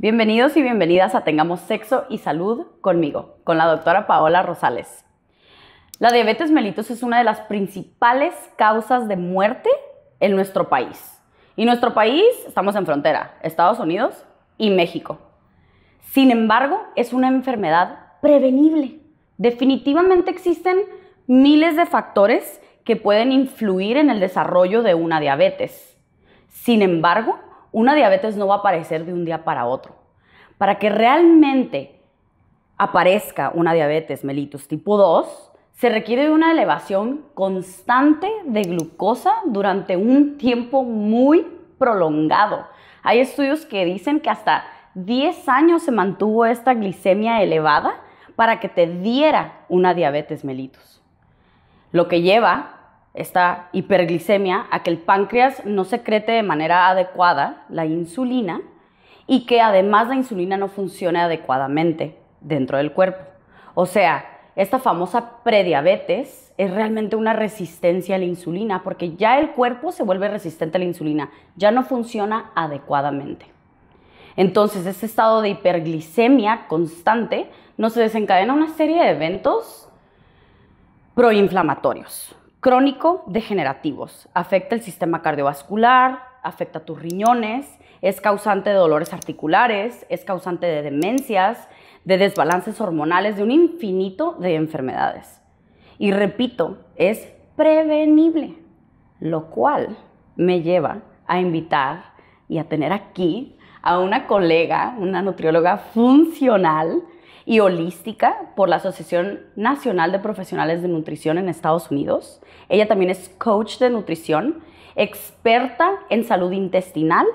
Bienvenidos y bienvenidas a Tengamos Sexo y Salud conmigo, con la doctora Paola Rosales. La diabetes mellitus es una de las principales causas de muerte en nuestro país. Y nuestro país, estamos en frontera, Estados Unidos y México. Sin embargo, es una enfermedad prevenible. Definitivamente existen miles de factores que pueden influir en el desarrollo de una diabetes. Sin embargo, una diabetes no va a aparecer de un día para otro. Para que realmente aparezca una diabetes mellitus tipo 2, se requiere de una elevación constante de glucosa durante un tiempo muy prolongado. Hay estudios que dicen que hasta 10 años se mantuvo esta glicemia elevada para que te diera una diabetes mellitus. Lo que lleva esta hiperglicemia a que el páncreas no secrete de manera adecuada la insulina y que además la insulina no funcione adecuadamente dentro del cuerpo. O sea, esta famosa prediabetes es realmente una resistencia a la insulina porque ya el cuerpo se vuelve resistente a la insulina, ya no funciona adecuadamente. Entonces, este estado de hiperglicemia constante nos desencadena una serie de eventos proinflamatorios, crónico-degenerativos. Afecta el sistema cardiovascular, afecta tus riñones, es causante de dolores articulares, es causante de demencias, de desbalances hormonales, de un infinito de enfermedades. Y repito, es prevenible, lo cual me lleva a invitar y a tener aquí a una colega, una nutrióloga funcional y holística por la Asociación Nacional de Profesionales de Nutrición en Estados Unidos. Ella también es coach de nutrición, experta en salud intestinal,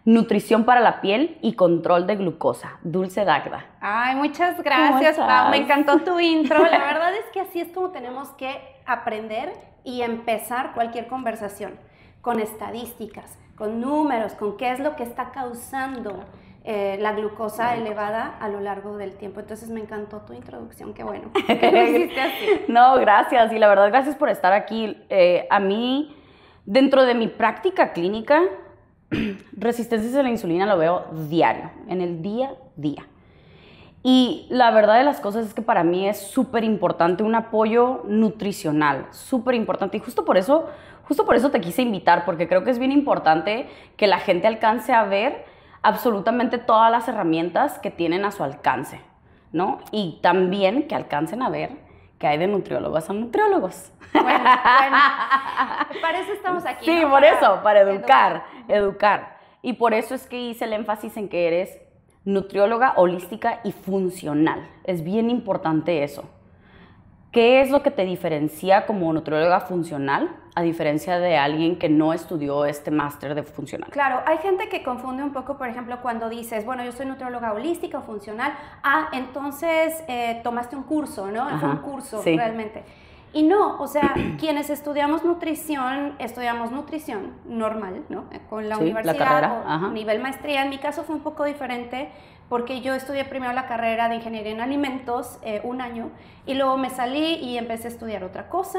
nutrición para la piel y control de glucosa. Dulce Dagda. Ay, muchas gracias, Pau. Me encantó tu intro. La verdad es que así es como tenemos que aprender y empezar cualquier conversación, con estadísticas, con números, con qué es lo que está causando la glucosa elevada a lo largo del tiempo. Entonces me encantó tu introducción, qué bueno que lo hiciste así. No, gracias, y la verdad gracias por estar aquí. A mí, dentro de mi práctica clínica, resistencias a la insulina lo veo diario, en el día a día. Y la verdad de las cosas es que para mí es súper importante un apoyo nutricional, súper importante. Y justo por eso te quise invitar, porque creo que es bien importante que la gente alcance a ver absolutamente todas las herramientas que tienen a su alcance, ¿no? Y también que alcancen a ver que hay de nutriólogos a nutriólogos. Bueno, para eso estamos aquí. Sí, ¿no? por eso, para educar. Y por eso es que hice el énfasis en que eres nutrióloga holística y funcional. Es bien importante eso. ¿Qué es lo que te diferencia como nutrióloga funcional a diferencia de alguien que no estudió este máster de funcional? Claro, hay gente que confunde un poco, por ejemplo, cuando dices, bueno, yo soy nutrióloga holística o funcional, entonces tomaste un curso, ¿no? Ajá, fue un curso sí. realmente. Y no, o sea, quienes estudiamos nutrición normal, ¿no? Con la Sí, universidad la carrera, o ajá. nivel maestría. En mi caso fue un poco diferente porque yo estudié primero la carrera de ingeniería en alimentos, un año, y luego me salí y empecé a estudiar otra cosa.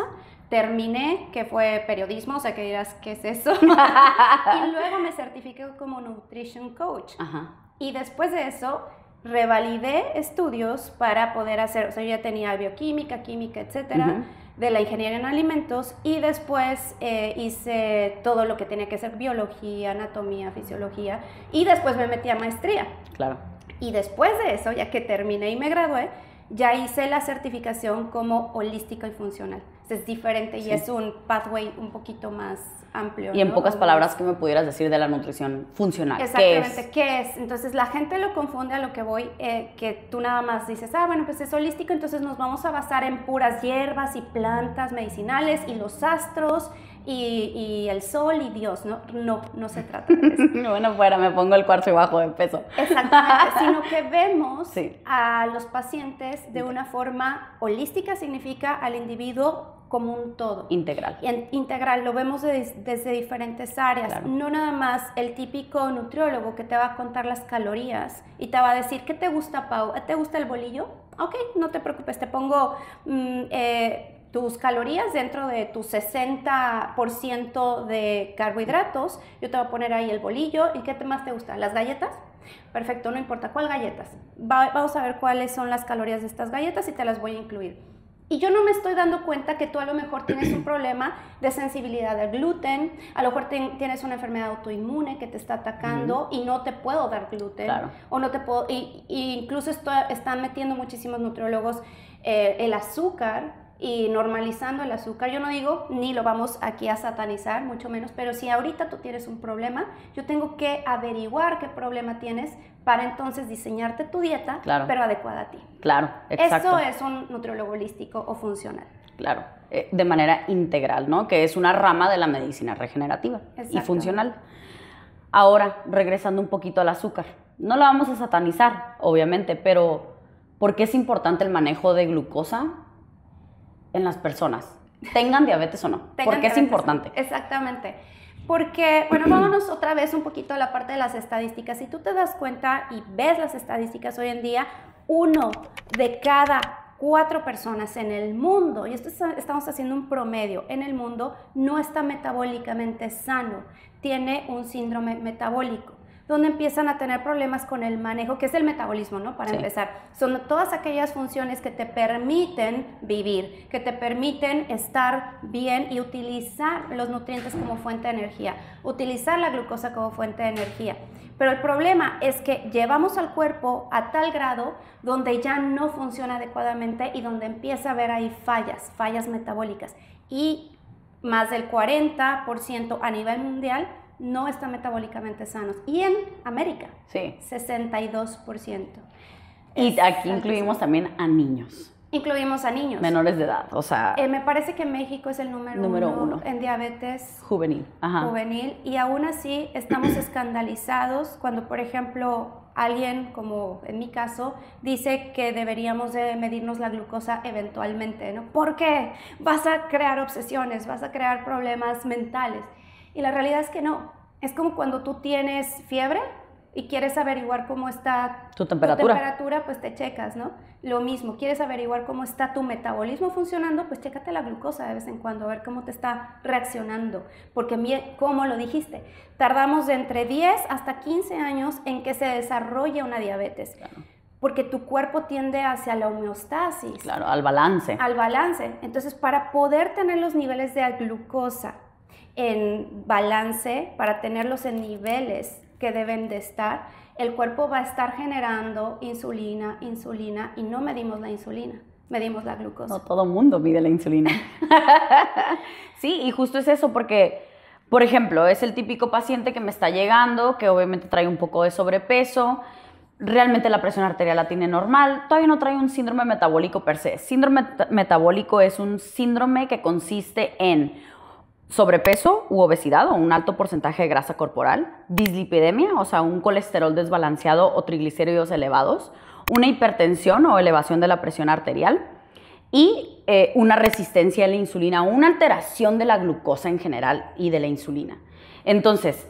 Terminé, que fue periodismo, o sea que dirás, ¿qué es eso? Y luego me certifiqué como nutrition coach. Ajá. Y después de eso, revalidé estudios para poder hacer, o sea, yo ya tenía bioquímica, química, etcétera, de la ingeniería en alimentos, y después hice todo lo que tenía que ser biología, anatomía, fisiología, y después me metí a maestría. Claro. Y después de eso, ya que terminé y me gradué, ya hice la certificación como holística y funcional. Es diferente, sí. Y es un pathway un poquito más amplio. Y en ¿no? pocas palabras, ¿qué me pudieras decir de la nutrición funcional? Exactamente, ¿qué es? Entonces la gente lo confunde a lo que voy, que tú nada más dices, bueno, pues es holístico, entonces nos vamos a basar en puras hierbas y plantas medicinales y los astros y el sol y Dios, ¿no? No se trata de eso. Bueno, fuera, me pongo el cuarzo y bajo de peso. Exactamente, sino que vemos sí. a los pacientes de una forma holística, significa al individuo como un todo. Integral. Integral, lo vemos desde diferentes áreas. Claro. No nada más el típico nutriólogo que te va a contar las calorías y te va a decir, ¿qué te gusta, Pau? ¿Te gusta el bolillo? Ok, no te preocupes, te pongo tus calorías dentro de tu 60% de carbohidratos. Yo te voy a poner ahí el bolillo. ¿Y qué más te gusta? ¿Las galletas? Perfecto, no importa. ¿Cuál galletas? Vamos a ver cuáles son las calorías de estas galletas y te las voy a incluir. Y yo no me estoy dando cuenta que tú a lo mejor tienes un problema de sensibilidad al gluten, a lo mejor tienes una enfermedad autoinmune que te está atacando y no te puedo dar gluten. Claro. O no te puedo, y incluso están metiendo muchísimos nutriólogos el azúcar y normalizando el azúcar. Yo no digo ni lo vamos aquí a satanizar, mucho menos, pero si ahorita tú tienes un problema, yo tengo que averiguar qué problema tienes para entonces diseñarte tu dieta, claro, pero adecuada a ti. Claro, exacto. Eso es un nutriólogo holístico o funcional. Claro, de manera integral, ¿no? Que es una rama de la medicina regenerativa y funcional. Ahora, regresando un poquito al azúcar. No lo vamos a satanizar, obviamente, pero ¿por qué es importante el manejo de glucosa en las personas? Tengan diabetes o no. ¿Por qué es importante? Exactamente. Porque, bueno, vámonos otra vez un poquito a la parte de las estadísticas. Si tú te das cuenta y ves las estadísticas hoy en día, 1 de cada 4 personas en el mundo, y esto estamos haciendo un promedio, en el mundo no está metabólicamente sano, tiene un síndrome metabólico, donde empiezan a tener problemas con el manejo, que es el metabolismo, ¿no? Para empezar, son todas aquellas funciones que te permiten vivir, que te permiten estar bien y utilizar los nutrientes como fuente de energía, utilizar la glucosa como fuente de energía. Pero el problema es que llevamos al cuerpo a tal grado donde ya no funciona adecuadamente y donde empieza a haber ahí fallas metabólicas. Y más del 40% a nivel mundial no están metabólicamente sanos. Y en América, 62%. Y aquí incluimos también a niños. Incluimos a niños. Menores de edad, o sea... me parece que México es el número uno en diabetes juvenil. Ajá. Juvenil. Y aún así estamos escandalizados cuando, por ejemplo, alguien, como en mi caso, dice que deberíamos de medirnos la glucosa eventualmente, ¿no? ¿Por qué? Vas a crear obsesiones, vas a crear problemas mentales. Y la realidad es que no. Es como cuando tú tienes fiebre y quieres averiguar cómo está tu temperatura, pues te checas, ¿no? Lo mismo, quieres averiguar cómo está tu metabolismo funcionando, pues chécate la glucosa de vez en cuando, a ver cómo te está reaccionando. Porque, como lo dijiste, tardamos de entre 10 hasta 15 años en que se desarrolle una diabetes. Claro. Porque tu cuerpo tiende hacia la homeostasis. Claro, al balance. Al balance. Entonces, para poder tener los niveles de glucosa en balance, para tenerlos en niveles que deben de estar, el cuerpo va a estar generando insulina, y no medimos la insulina, medimos la glucosa. No todo mundo mide la insulina. Sí, y justo es eso, porque, por ejemplo, es el típico paciente que me está llegando, que obviamente trae un poco de sobrepeso, realmente la presión arterial la tiene normal, todavía no trae un síndrome metabólico per se. Síndrome metabólico es un síndrome que consiste en sobrepeso u obesidad o un alto porcentaje de grasa corporal, dislipidemia, o sea, un colesterol desbalanceado o triglicéridos elevados, una hipertensión o elevación de la presión arterial y una resistencia a la insulina, una alteración de la glucosa en general y de la insulina. Entonces,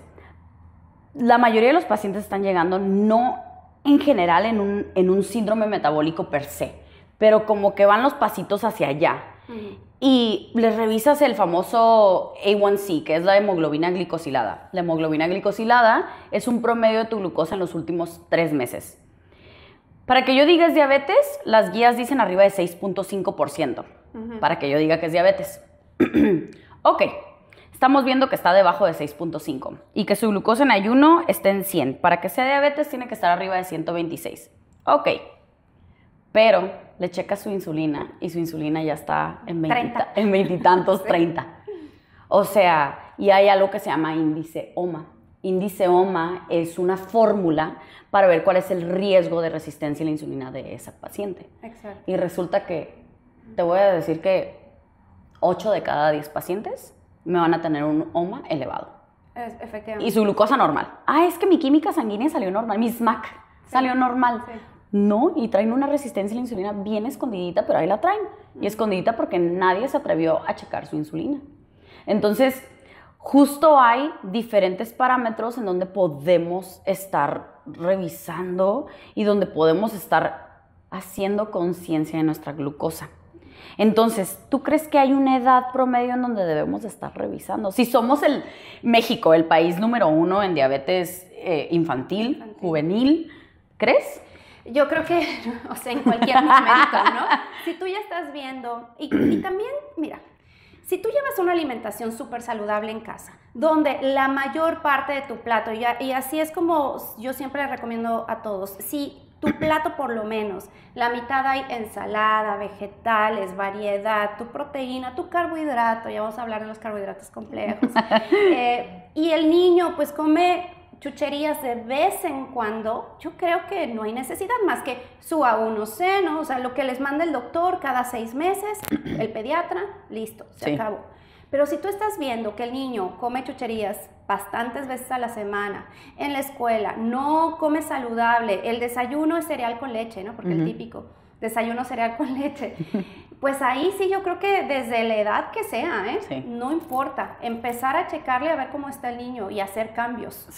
la mayoría de los pacientes están llegando no en general en un síndrome metabólico per se, pero como que van los pasitos hacia allá. Y les revisas el famoso A1C, que es la hemoglobina glicosilada. La hemoglobina glicosilada es un promedio de tu glucosa en los últimos 3 meses. Para que yo diga es diabetes, las guías dicen arriba de 6.5%. Para que yo diga que es diabetes. Ok, estamos viendo que está debajo de 6.5 y que su glucosa en ayuno está en 100. Para que sea diabetes tiene que estar arriba de 126. Ok, pero le checa su insulina y su insulina ya está en 20 y tantos, 30. O sea, y hay algo que se llama índice OMA. Índice OMA es una fórmula para ver cuál es el riesgo de resistencia a la insulina de esa paciente. Exacto. Y resulta que, te voy a decir que 8 de cada 10 pacientes me van a tener un OMA elevado. Efectivamente. Y su glucosa normal. Es que mi química sanguínea salió normal, mi SMAC salió normal. Sí. No, y traen una resistencia a la insulina bien escondidita, pero ahí la traen. Y escondidita porque nadie se atrevió a checar su insulina. Entonces, justo hay diferentes parámetros en donde podemos estar revisando y donde podemos estar haciendo conciencia de nuestra glucosa. Entonces, ¿tú crees que hay una edad promedio en donde debemos estar revisando? Si somos México, el país número 1 en diabetes infantil, juvenil, ¿crees? Yo creo que, o sea, en cualquier momento, ¿no? Si tú ya estás viendo, y también, mira, si tú llevas una alimentación súper saludable en casa, donde la mayor parte de tu plato, y así es como yo siempre les recomiendo a todos, si tu plato por lo menos, la mitad hay ensalada, vegetales, variedad, tu proteína, tu carbohidrato, ya vamos a hablar de los carbohidratos complejos, y el niño pues come chucherías de vez en cuando, yo creo que no hay necesidad más que su A1C, ¿no? O sea, lo que les manda el doctor cada 6 meses, el pediatra, listo, se acabó. Pero si tú estás viendo que el niño come chucherías bastantes veces a la semana, en la escuela, no come saludable, el desayuno es cereal con leche, ¿no? Porque el típico desayuno cereal con leche. Pues ahí sí yo creo que desde la edad que sea, no importa, empezar a checarle a ver cómo está el niño y hacer cambios.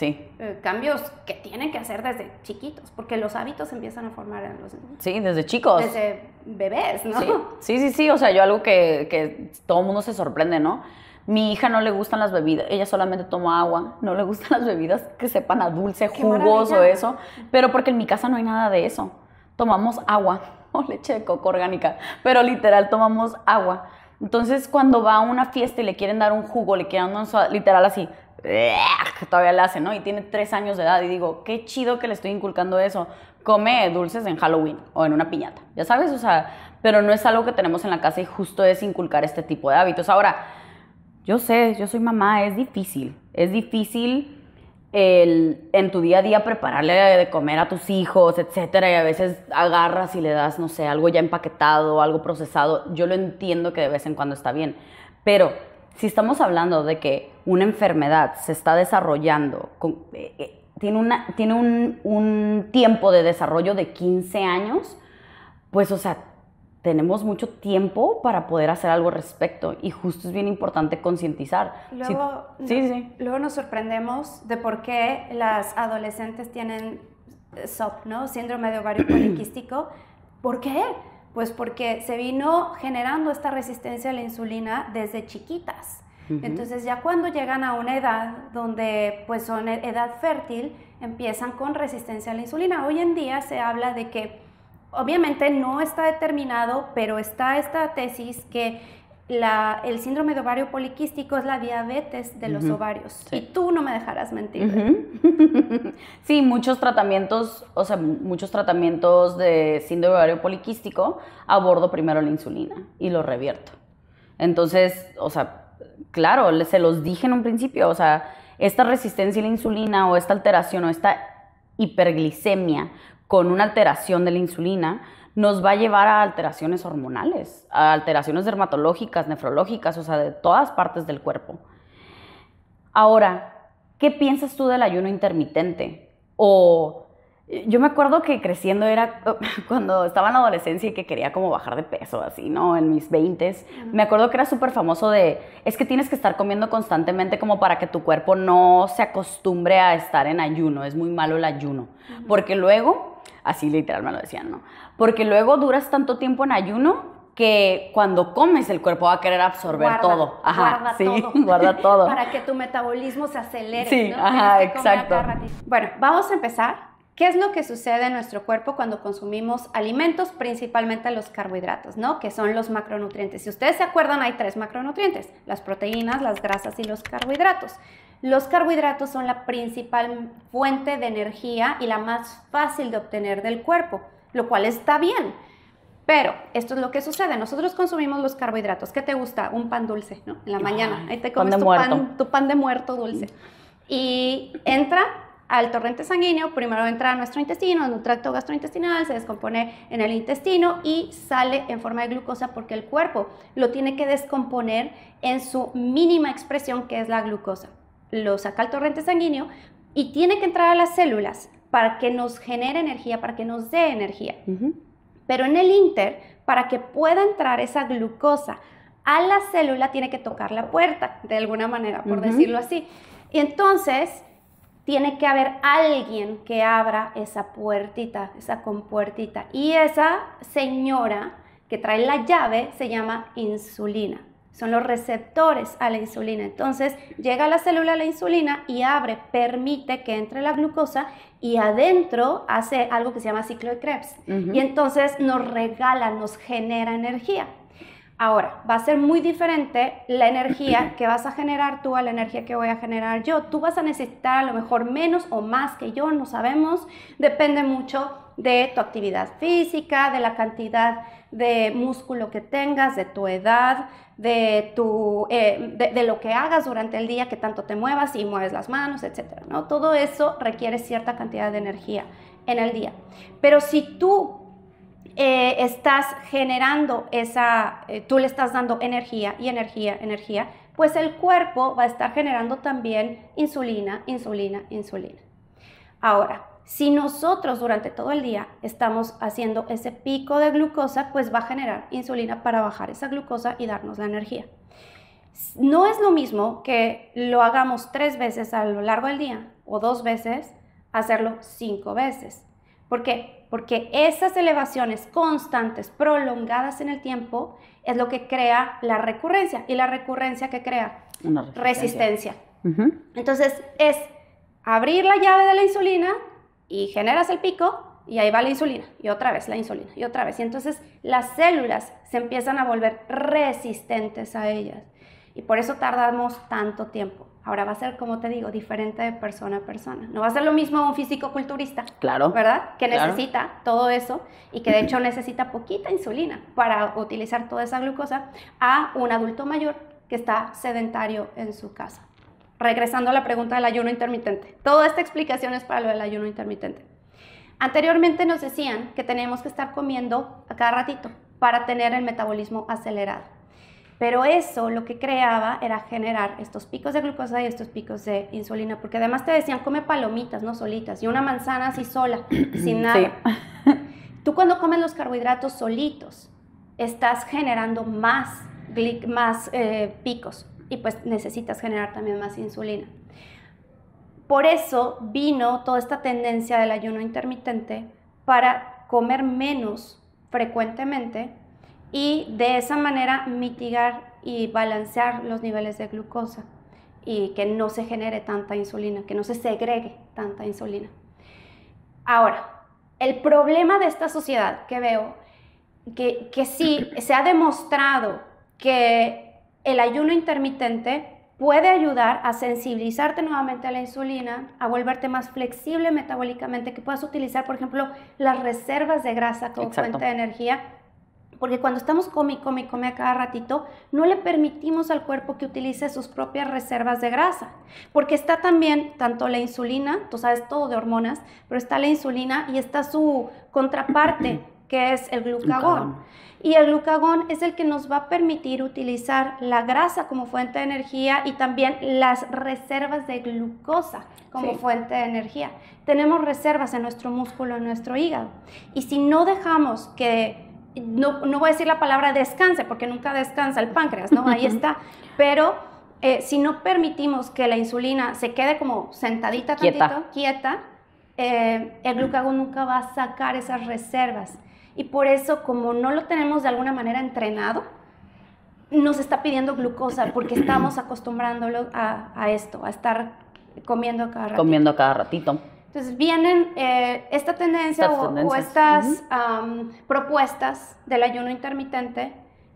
Cambios que tienen que hacer desde chiquitos, porque los hábitos empiezan a formar en los niños. Sí, desde chicos. Desde bebés, ¿no? Sí, o sea, yo algo que todo el mundo se sorprende, ¿no? Mi hija no le gustan las bebidas, ella solamente toma agua, no le gustan las bebidas que sepan a dulce, jugos o eso, pero porque en mi casa no hay nada de eso. Tomamos agua o leche de coco orgánica, pero literal tomamos agua. Entonces, cuando va a una fiesta y le quieren dar un jugo, le quieren dar un literal así, que todavía le hace, ¿no? Y tiene 3 años de edad y digo, qué chido que le estoy inculcando eso. Come dulces en Halloween o en una piñata, ya sabes, o sea, pero no es algo que tenemos en la casa y justo es inculcar este tipo de hábitos. Ahora, yo sé, yo soy mamá, es difícil en tu día a día prepararle de comer a tus hijos, etcétera, y a veces agarras y le das, no sé, algo ya empaquetado, algo procesado. Yo lo entiendo que de vez en cuando está bien, pero si estamos hablando de que una enfermedad se está desarrollando, tiene un tiempo de desarrollo de 15 años, pues, o sea, tenemos mucho tiempo para poder hacer algo al respecto y justo es bien importante concientizar. Luego nos sorprendemos de por qué las adolescentes tienen SOP, ¿no? Síndrome de ovario poliquístico. ¿Por qué? Pues porque se vino generando esta resistencia a la insulina desde chiquitas. Entonces ya cuando llegan a una edad donde pues son edad fértil, empiezan con resistencia a la insulina. Hoy en día se habla de que obviamente no está determinado, pero está esta tesis que el síndrome de ovario poliquístico es la diabetes de los ovarios. Sí. Y tú no me dejarás mentir. Sí, muchos tratamientos de síndrome de ovario poliquístico abordo primero la insulina y lo revierto. Entonces, o sea, claro, se los dije en un principio, o sea, esta resistencia a la insulina o esta alteración o esta hiperglicemia con una alteración de la insulina, nos va a llevar a alteraciones hormonales, a alteraciones dermatológicas, nefrológicas, o sea, de todas partes del cuerpo. Ahora, ¿qué piensas tú del ayuno intermitente? O yo me acuerdo que creciendo era cuando estaba en la adolescencia y que quería como bajar de peso, así, ¿no? En mis 20s. Me acuerdo que era súper famoso es que tienes que estar comiendo constantemente como para que tu cuerpo no se acostumbre a estar en ayuno. Es muy malo el ayuno. Porque luego, así literal me lo decían, ¿no? Porque luego duras tanto tiempo en ayuno que cuando comes el cuerpo va a querer absorber todo. Guarda todo. Guarda todo. Para que tu metabolismo se acelere, sí, ¿no? Exacto. Bueno, vamos a empezar. ¿Qué es lo que sucede en nuestro cuerpo cuando consumimos alimentos, principalmente los carbohidratos, ¿no? Que son los macronutrientes. Si ustedes se acuerdan, hay 3 macronutrientes: las proteínas, las grasas y los carbohidratos. Los carbohidratos son la principal fuente de energía y la más fácil de obtener del cuerpo, lo cual está bien. Pero esto es lo que sucede. Nosotros consumimos los carbohidratos. ¿Qué te gusta? Un pan dulce, ¿no? En la mañana. Ahí te comes tu pan de muerto dulce. Y entra al torrente sanguíneo, primero entra a nuestro intestino, en un tracto gastrointestinal, se descompone en el intestino y sale en forma de glucosa porque el cuerpo lo tiene que descomponer en su mínima expresión, que es la glucosa. Lo saca al torrente sanguíneo y tiene que entrar a las células para que nos genere energía, para que nos dé energía. Pero en el inter, para que pueda entrar esa glucosa a la célula, tiene que tocar la puerta, de alguna manera, por decirlo así. Y entonces tiene que haber alguien que abra esa puertita, esa compuertita. Y esa señora que trae la llave se llama insulina. son los receptores a la insulina. Entonces llega a la célula la insulina y permite que entre la glucosa y adentro hace algo que se llama ciclo de Krebs. Y entonces nos regala, nos genera energía. Ahora, va a ser muy diferente la energía que vas a generar tú a la energía que voy a generar yo. Tú vas a necesitar a lo mejor menos o más que yo, no sabemos. Depende mucho de tu actividad física, de la cantidad de músculo que tengas, de tu edad, de lo que hagas durante el día, que tanto te muevas, si mueves las manos, etcétera, ¿no? Todo eso requiere cierta cantidad de energía en el día. Pero si tú estás generando tú le estás dando energía, pues el cuerpo va a estar generando también insulina. Ahora, si nosotros durante todo el día estamos haciendo ese pico de glucosa, pues va a generar insulina para bajar esa glucosa y darnos la energía. No es lo mismo que lo hagamos 3 veces a lo largo del día o 2 veces, hacerlo 5 veces. ¿Por qué? Porque esas elevaciones constantes, prolongadas en el tiempo, es lo que crea la recurrencia. ¿Y la recurrencia qué crea? Una resistencia. Entonces es abrir la llave de la insulina y generas el pico y ahí va la insulina y otra vez la insulina y otra vez. Y entonces las células se empiezan a volver resistentes a ellas y por eso tardamos tanto tiempo. Ahora va a ser, como te digo, diferente de persona a persona. No va a ser lo mismo un físico-culturista, claro, ¿verdad? Que necesita todo eso y que de hecho necesita poquita insulina para utilizar toda esa glucosa, a un adulto mayor que está sedentario en su casa. Regresando a la pregunta del ayuno intermitente. Toda esta explicación es para lo del ayuno intermitente. Anteriormente nos decían que teníamos que estar comiendo a cada ratito para tener el metabolismo acelerado. Pero eso lo que creaba era generar estos picos de glucosa y estos picos de insulina, porque además te decían come palomitas, no solitas, y una manzana así sola, sin nada. Sí. Tú cuando comes los carbohidratos solitos, estás generando más picos y pues necesitas generar también más insulina. Por eso vino toda esta tendencia del ayuno intermitente para comer menos frecuentemente y de esa manera mitigar y balancear los niveles de glucosa y que no se genere tanta insulina, que no se segregue tanta insulina. Ahora, el problema de esta sociedad que veo, que sí se ha demostrado que el ayuno intermitente puede ayudar a sensibilizarte nuevamente a la insulina, a volverte más flexible metabólicamente, que puedas utilizar, por ejemplo, las reservas de grasa como fuente de energía. Porque cuando estamos come a cada ratito, no le permitimos al cuerpo que utilice sus propias reservas de grasa. Porque está también tanto la insulina, tú sabes todo de hormonas, pero está la insulina y está su contraparte, que es el glucagón. Y el glucagón es el que nos va a permitir utilizar la grasa como fuente de energía y también las reservas de glucosa como fuente de energía. Tenemos reservas en nuestro músculo, en nuestro hígado. Y si no dejamos que... No voy a decir la palabra descanse, porque nunca descansa el páncreas, ¿no? Ahí está. Pero si no permitimos que la insulina se quede como sentadita quieta, el glucagón nunca va a sacar esas reservas. Y por eso, como no lo tenemos de alguna manera entrenado, nos está pidiendo glucosa, porque estamos acostumbrándolo a esto, a estar comiendo cada ratito. Comiendo cada ratito. Entonces vienen esta tendencia o estas propuestas del ayuno intermitente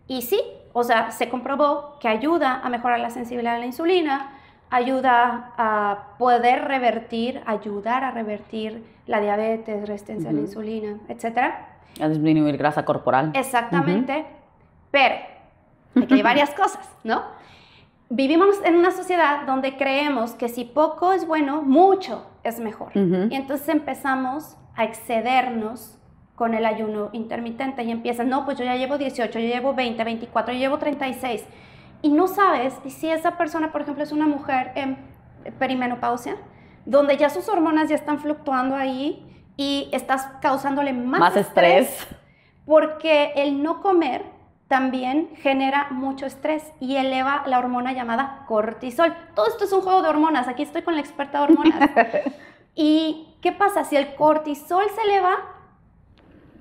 y sí, o sea, se comprobó que ayuda a mejorar la sensibilidad a la insulina, ayuda a poder ayudar a revertir la diabetes, resistencia a la insulina, etcétera. A disminuir grasa corporal. Exactamente, pero aquí hay varias cosas, ¿no? Vivimos en una sociedad donde creemos que si poco es bueno, mucho es mejor. Y entonces empezamos a excedernos con el ayuno intermitente y empiezan, no, pues yo ya llevo 18, yo llevo 20, 24, yo llevo 36. Y no sabes si esa persona, por ejemplo, es una mujer en perimenopausia, donde ya sus hormonas ya están fluctuando ahí y estás causándole más estrés. Porque el no comer también genera mucho estrés y eleva la hormona llamada cortisol. Todo esto es un juego de hormonas. Aquí estoy con la experta de hormonas. ¿Y qué pasa? Si el cortisol se eleva,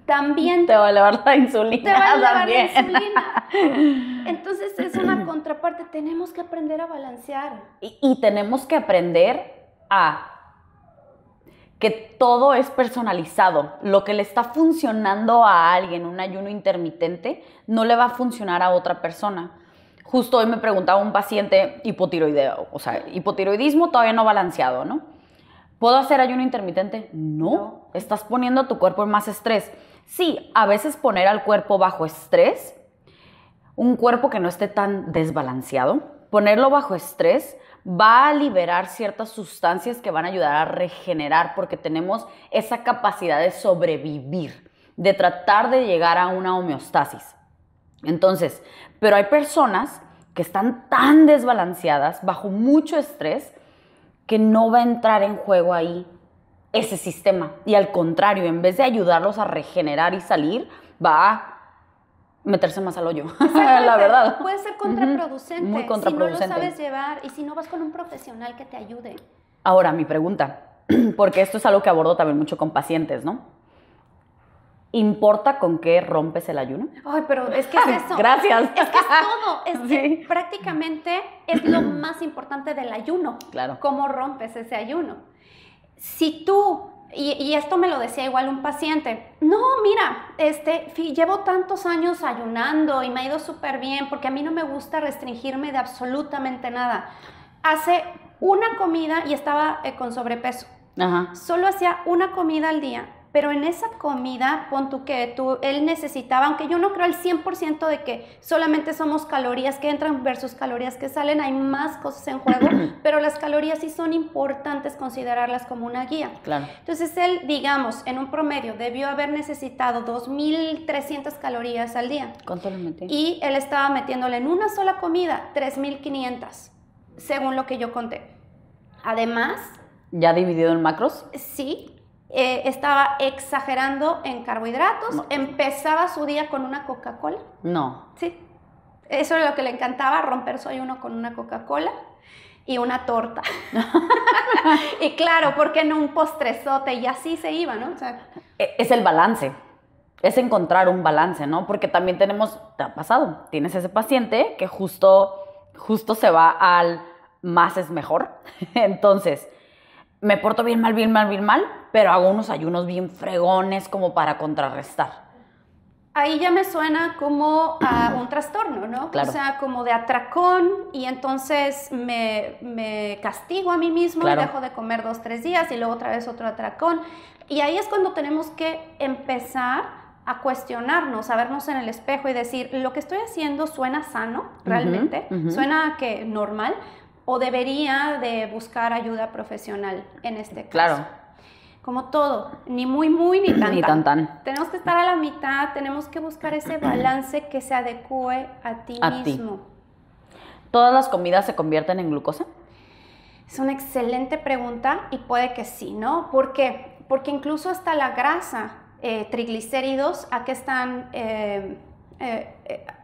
también te va a elevar la insulina. Te va a elevar también. la insulina. Entonces es una contraparte, tenemos que aprender a balancear. Y tenemos que aprender a que todo es personalizado. Lo que le está funcionando a alguien, un ayuno intermitente, no le va a funcionar a otra persona. Justo hoy me preguntaba un paciente hipotiroideo, o sea, hipotiroidismo todavía no balanceado, ¿no? ¿Puedo hacer ayuno intermitente? No. Estás poniendo a tu cuerpo en más estrés. Sí, a veces poner al cuerpo bajo estrés, un cuerpo que no esté tan desbalanceado, ponerlo bajo estrés va a liberar ciertas sustancias que van a ayudar a regenerar porque tenemos esa capacidad de sobrevivir, de tratar de llegar a una homeostasis. Entonces, pero hay personas que están tan desbalanceadas, bajo mucho estrés, que no va a entrar en juego ahí ese sistema. Y al contrario, en vez de ayudarlos a regenerar y salir, va a meterse más al hoyo, la verdad. Puede ser contraproducente, muy contraproducente. Si no lo sabes llevar y si no vas con un profesional que te ayude. Ahora, mi pregunta, porque esto es algo que abordo también mucho con pacientes, ¿no? ¿Importa con qué rompes el ayuno? Ay, pero es que es eso. Gracias. Es que es todo. Es sí. que prácticamente es lo más importante del ayuno. Claro. Cómo rompes ese ayuno. Si tú, y esto me lo decía igual un paciente, no, mira, llevo tantos años ayunando y me ha ido súper bien porque a mí no me gusta restringirme de absolutamente nada. Hace una comida y estaba con sobrepeso. Ajá. Solo hacía una comida al día. Pero en esa comida, pon tú que él necesitaba, aunque yo no creo al 100% de que solamente somos calorías que entran versus calorías que salen, hay más cosas en juego, pero las calorías sí son importantes considerarlas como una guía. Claro. Entonces él, digamos, en un promedio debió haber necesitado 2,300 calorías al día. ¿Cuánto le metí? Y él estaba metiéndole en una sola comida 3,500, según lo que yo conté. Además... ¿Ya dividido en macros? Sí. Estaba exagerando en carbohidratos, no. Empezaba su día con una Coca-Cola. No. Sí, eso es lo que le encantaba, romper su ayuno con una Coca-Cola y una torta. Y claro, porque no un postrezote y así se iba, ¿no? O sea, es el balance, es encontrar un balance, ¿no? Porque también tenemos, te ha pasado, tienes ese paciente que justo se va al más es mejor. Entonces, me porto bien mal, pero hago unos ayunos bien fregones como para contrarrestar. Ahí ya me suena como a un trastorno, ¿no? Claro. O sea, como de atracón y entonces me castigo a mí mismo, claro. Y dejo de comer 2-3 días y luego otra vez otro atracón. Y ahí es cuando tenemos que empezar a cuestionarnos, a vernos en el espejo y decir, ¿lo que estoy haciendo suena sano realmente? ¿Suena que normal? ¿O debería de buscar ayuda profesional en este caso? Claro. Como todo, ni muy, ni tan, ni tan. Tenemos que estar a la mitad, tenemos que buscar ese balance que se adecue a ti mismo. ¿Todas las comidas se convierten en glucosa? Es una excelente pregunta y puede que sí, ¿no? ¿Por qué? Porque incluso hasta la grasa, triglicéridos, aquí están...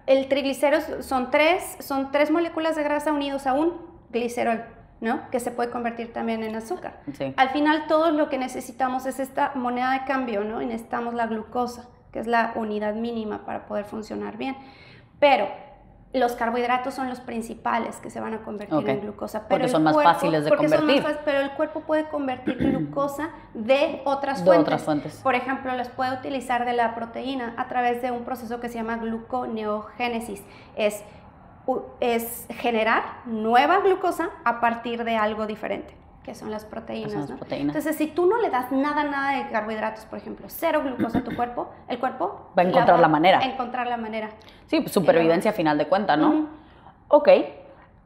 el triglicéridos son tres moléculas de grasa unidos a un glicerol, ¿no? Que se puede convertir también en azúcar. Sí. Al final todo lo que necesitamos es esta moneda de cambio, ¿no? Y necesitamos la glucosa, que es la unidad mínima para poder funcionar bien. Pero los carbohidratos son los principales que se van a convertir en glucosa. Pero porque son más fáciles de convertir. Pero el cuerpo puede convertir glucosa de otras fuentes. Por ejemplo, los puede utilizar de la proteína a través de un proceso que se llama gluconeogénesis. Es generar nueva glucosa a partir de algo diferente, que son las proteínas, ¿no? Entonces, si tú no le das nada de carbohidratos, por ejemplo, 0 glucosa a tu cuerpo, el cuerpo va a encontrar la manera. Sí, supervivencia a final de cuentas, ¿no? Ok,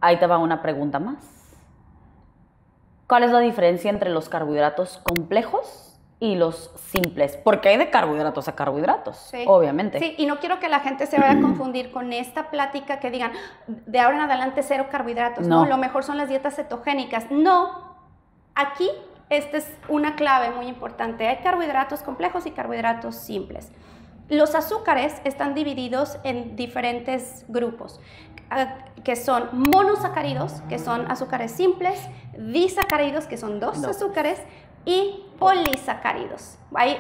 ahí te va una pregunta más. ¿Cuál es la diferencia entre los carbohidratos complejos y los simples? Porque hay de carbohidratos a carbohidratos, sí. Obviamente. Sí, y no quiero que la gente se vaya a confundir con esta plática que digan, de ahora en adelante 0 carbohidratos, ¿no? Lo mejor son las dietas cetogénicas. No, aquí esta es una clave muy importante. Hay carbohidratos complejos y carbohidratos simples. Los azúcares están divididos en diferentes grupos, que son monosacáridos, que son azúcares simples, disacáridos, que son dos azúcares, y polisacáridos. Hay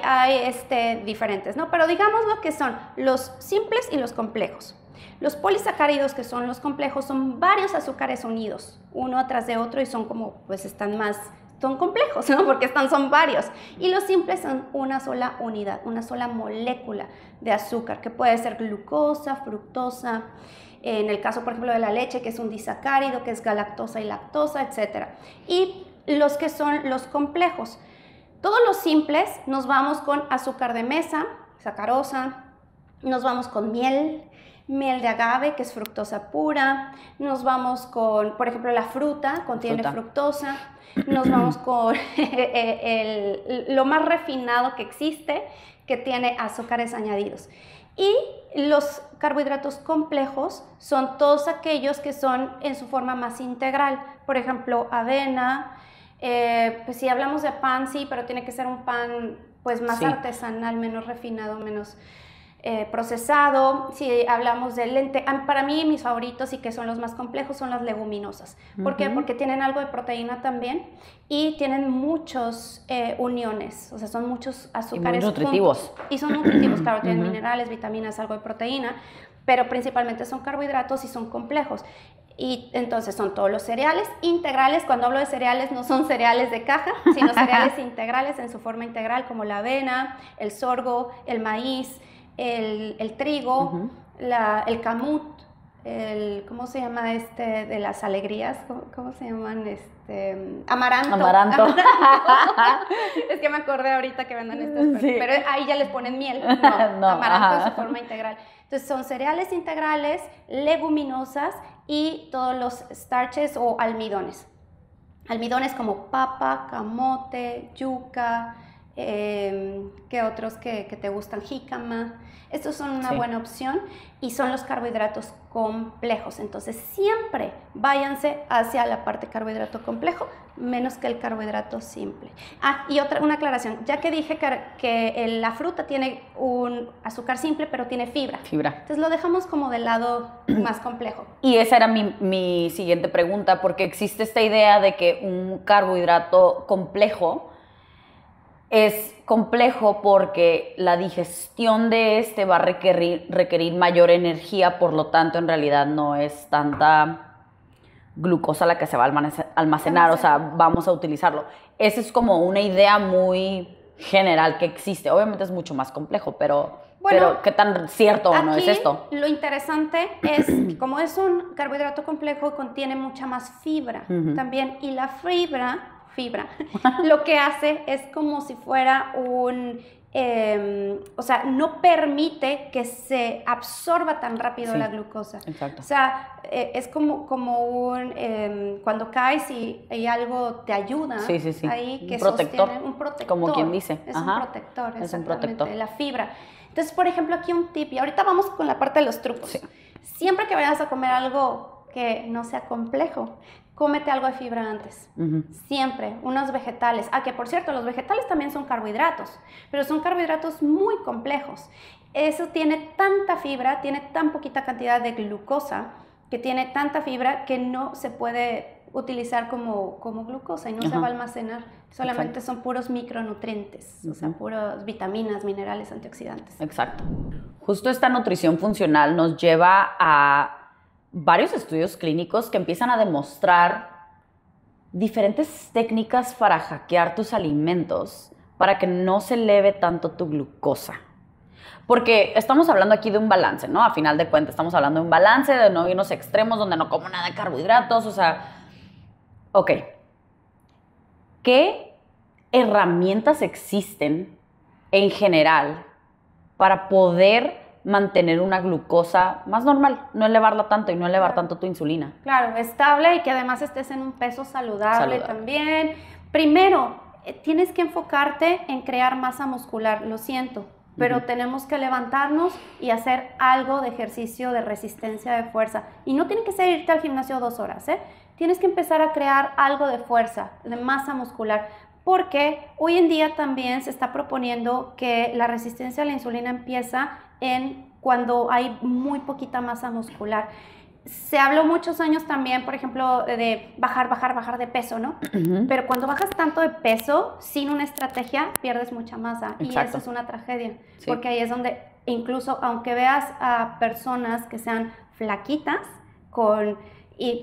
diferentes, ¿no? Pero digamos lo que son los simples y los complejos. Los polisacáridos, que son los complejos, son varios azúcares unidos, uno atrás de otro, y son como, pues son complejos, ¿no? Porque son varios. Y los simples son una sola unidad, una sola molécula de azúcar, que puede ser glucosa, fructosa, en el caso, por ejemplo, de la leche, que es un disacárido, que es galactosa y lactosa, etc. Y los que son los complejos. Todos los simples nos vamos con azúcar de mesa, sacarosa, nos vamos con miel de agave, que es fructosa pura, nos vamos con, por ejemplo, la fruta, contiene fructosa, nos vamos con lo más refinado que existe, que tiene azúcares añadidos. Y los carbohidratos complejos son todos aquellos que son en su forma más integral, por ejemplo, avena, pues si hablamos de pan, sí, pero tiene que ser un pan pues más artesanal, menos refinado, menos procesado. Si hablamos de para mí mis favoritos y que son los más complejos son las leguminosas. ¿Por qué? Porque tienen algo de proteína también y tienen muchos uniones, o sea, son muchos azúcares. Y muy nutritivos. Y son nutritivos, claro, tienen minerales, vitaminas, algo de proteína, pero principalmente son carbohidratos y son complejos. Y entonces son todos los cereales integrales. Cuando hablo de cereales, no son cereales de caja, sino cereales integrales en su forma integral, como la avena, el sorgo, el maíz, el trigo, el camut, ¿cómo se llama de las alegrías? ¿Cómo se llaman? Amaranto. Es que me acordé ahorita que venden estas, pero ahí ya les ponen miel. No, amaranto en su forma integral. Entonces son cereales integrales, leguminosas y todos los starches o almidones. Almidones como papa, camote, yuca, ¿qué otros que te gustan? Jícama. Estos son una buena opción y son los carbohidratos complejos. Entonces siempre váyanse hacia la parte carbohidrato complejo, menos que el carbohidrato simple. Y una aclaración, ya que dije que la fruta tiene un azúcar simple, pero tiene fibra. Entonces lo dejamos como del lado más complejo. Y esa era mi siguiente pregunta, porque existe esta idea de que un carbohidrato complejo es complejo porque la digestión de va a requerir mayor energía, por lo tanto en realidad no es tanta glucosa la que se va a almacenar, o sea, vamos a utilizarlo. Esa es como una idea muy general que existe. Obviamente es mucho más complejo, pero ¿qué tan cierto o no es esto? Lo interesante es que como es un carbohidrato complejo, contiene mucha más fibra también, y la fibra lo que hace es como si fuera o sea, no permite que se absorba tan rápido la glucosa. Exacto. O sea, es como cuando caes y algo te ayuda. Ahí, que sostiene un protector. Como quien dice. Es un protector, exactamente, la fibra. Entonces, por ejemplo, aquí un tip, y ahorita vamos con la parte de los trucos. Siempre que vayas a comer algo que no sea complejo, cómete algo de fibra antes. Siempre, unos vegetales. Que por cierto, los vegetales también son carbohidratos, pero son carbohidratos muy complejos. Eso tiene tanta fibra, tiene tan poquita cantidad de glucosa, que tiene tanta fibra que no se puede utilizar como glucosa y no se va a almacenar. Solamente son puros micronutrientes, o sea, puras vitaminas, minerales, antioxidantes. Exacto. Justo esta nutrición funcional nos lleva a varios estudios clínicos que empiezan a demostrar diferentes técnicas para hackear tus alimentos para que no se eleve tanto tu glucosa. Porque estamos hablando aquí de un balance, ¿no? A final de cuentas, estamos hablando de un balance, de no irnos extremos donde no como nada de carbohidratos, o sea, ok. ¿Qué herramientas existen en general para poder mantener una glucosa más normal, no elevarla tanto y no elevar tanto tu insulina? Claro, estable y que además estés en un peso saludable también. Primero, tienes que enfocarte en crear masa muscular, lo siento, pero tenemos que levantarnos y hacer algo de ejercicio de resistencia, de fuerza. Y no tiene que ser irte al gimnasio 2 horas, ¿eh? Tienes que empezar a crear algo de fuerza, de masa muscular, porque hoy en día también se está proponiendo que la resistencia a la insulina empieza cuando hay muy poquita masa muscular. Se habló muchos años también, por ejemplo, de bajar de peso, ¿no? Pero cuando bajas tanto de peso, sin una estrategia, pierdes mucha masa. Exacto. Y eso es una tragedia, porque ahí es donde, incluso aunque veas a personas que sean flaquitas,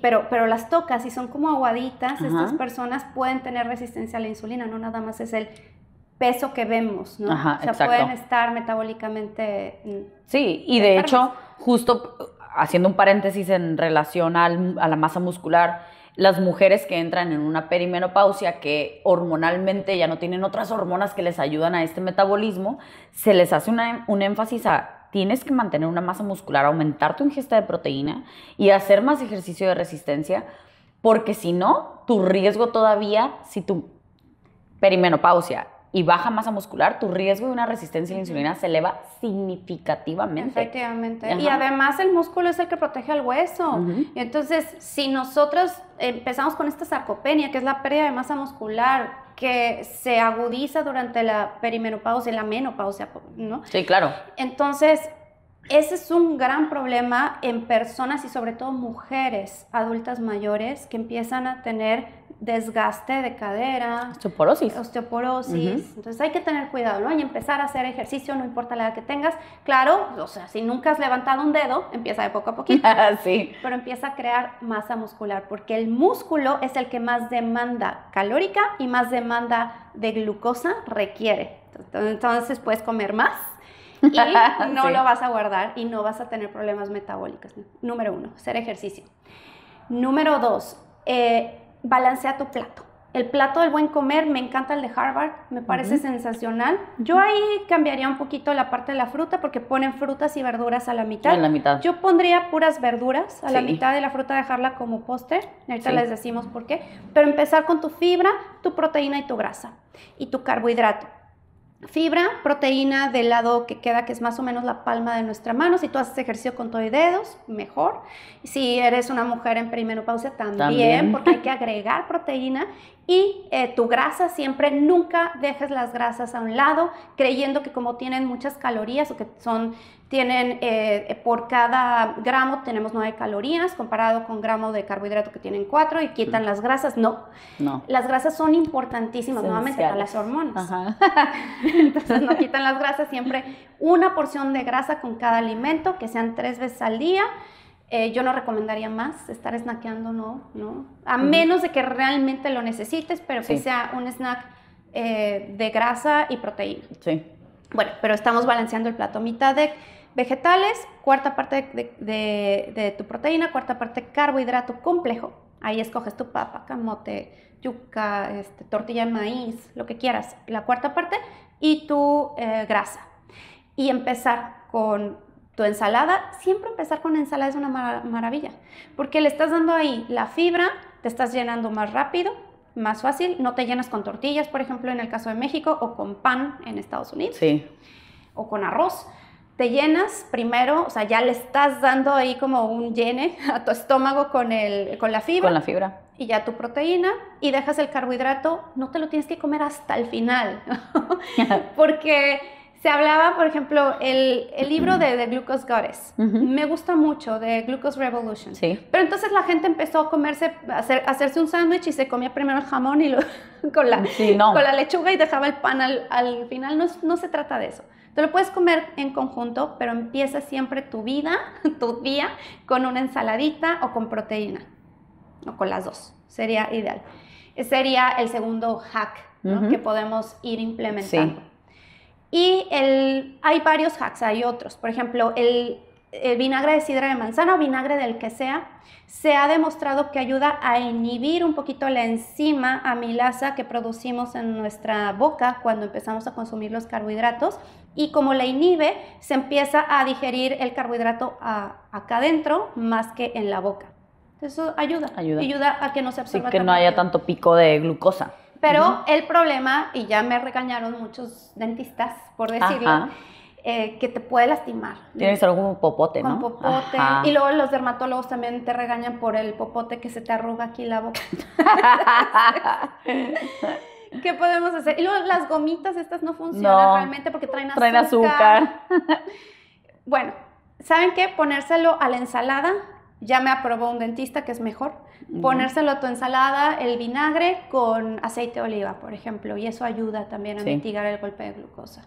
pero las tocas y son como aguaditas, estas personas pueden tener resistencia a la insulina, no nada más es el peso que vemos, ¿no? O sea, exacto. Pueden estar metabólicamente... Sí, y de hecho, justo haciendo un paréntesis en relación a la masa muscular, las mujeres que entran en una perimenopausia, que hormonalmente ya no tienen otras hormonas que les ayudan a este metabolismo, se les hace un énfasis a tienes que mantener una masa muscular, aumentar tu ingesta de proteína y hacer más ejercicio de resistencia, porque si no, tu riesgo todavía, si tu perimenopausia y baja masa muscular, tu riesgo de una resistencia a la insulina se eleva significativamente. Efectivamente. Y además el músculo es el que protege al hueso. Y entonces, si nosotros empezamos con esta sarcopenia, que es la pérdida de masa muscular, que se agudiza durante la perimenopausia y la menopausia, ¿no? Sí, claro. Entonces, ese es un gran problema en personas y sobre todo mujeres adultas mayores que empiezan a tener desgaste de cadera, osteoporosis. Entonces hay que tener cuidado, ¿no? Y empezar a hacer ejercicio, no importa la edad que tengas. Claro, o sea, si nunca has levantado un dedo, empieza de poco a poquito. Sí. Pero empieza a crear masa muscular, porque el músculo es el que más demanda calórica y más demanda de glucosa requiere. Entonces puedes comer más y no lo vas a guardar y no vas a tener problemas metabólicos. Número 1, hacer ejercicio. Número 2, balancea tu plato. El plato del buen comer, me encanta el de Harvard, me parece sensacional. Yo ahí cambiaría un poquito la parte de la fruta porque ponen frutas y verduras a la mitad. A la mitad. Yo pondría puras verduras a la mitad de la fruta, dejarla como postre. Ahorita les decimos por qué. Pero empezar con tu fibra, tu proteína y tu grasa. Y tu carbohidrato. Fibra, proteína del lado que queda, que es más o menos la palma de nuestra mano. Si tú haces ejercicio con todo y dedos, mejor. Si eres una mujer en perimenopausia, también, porque hay que agregar proteína. Y tu grasa, siempre, nunca dejes las grasas a un lado, creyendo que como tienen muchas calorías o que tienen por cada gramo tenemos 9 calorías, comparado con gramo de carbohidrato que tienen 4 y quitan las grasas. No. Las grasas son importantísimas, nuevamente, para las hormonas. Entonces no quitan las grasas, siempre una porción de grasa con cada alimento, que sean 3 veces al día. Yo no recomendaría más, estar snackeando, no. A menos de que realmente lo necesites, pero que sea un snack de grasa y proteína. Sí. Bueno, pero estamos balanceando el plato. Mitad de vegetales, cuarta parte de tu proteína, cuarta parte carbohidrato complejo. Ahí escoges tu papa, camote, yuca, tortilla de maíz, lo que quieras. La cuarta parte y tu grasa. Y empezar con tu ensalada. Siempre empezar con ensalada es una maravilla, porque le estás dando ahí la fibra, te estás llenando más rápido, más fácil, no te llenas con tortillas, por ejemplo, en el caso de México, o con pan en Estados Unidos, o con arroz. Te llenas primero, o sea, ya le estás dando ahí como un llene a tu estómago con la fibra. Con la fibra. Y ya tu proteína, y dejas el carbohidrato, no te lo tienes que comer hasta el final, porque se hablaba, por ejemplo, el libro de The Glucose Goddess, me gusta mucho, de Glucose Revolution, pero entonces la gente empezó a hacerse un sándwich y se comía primero el jamón y con la lechuga y dejaba el pan al final. No se trata de eso. Te lo puedes comer en conjunto, pero empieza siempre tu día con una ensaladita o con proteína, o con las dos, sería ideal. Sería el segundo hack, ¿no? Que podemos ir implementando. Y hay varios hacks, hay otros. Por ejemplo, el vinagre de sidra de manzana o vinagre del que sea, se ha demostrado que ayuda a inhibir un poquito la enzima amilasa que producimos en nuestra boca cuando empezamos a consumir los carbohidratos. Y como la inhibe, se empieza a digerir el carbohidrato acá adentro más que en la boca. Eso ayuda a que no se absorba. Sí, que no haya tanto pico de glucosa. Pero el problema, y ya me regañaron muchos dentistas por decirlo, que te puede lastimar. Tiene que ser como popote, ¿no? Con popote. Y luego los dermatólogos también te regañan por el popote que se te arruga aquí la boca. ¿Qué podemos hacer? Y luego las gomitas estas no funcionan realmente porque traen azúcar. Bueno, ¿saben qué? Ponérselo a la ensalada ya me aprobó un dentista que es mejor. Ponérselo a tu ensalada, el vinagre con aceite de oliva, por ejemplo, y eso ayuda también a mitigar el golpe de glucosa.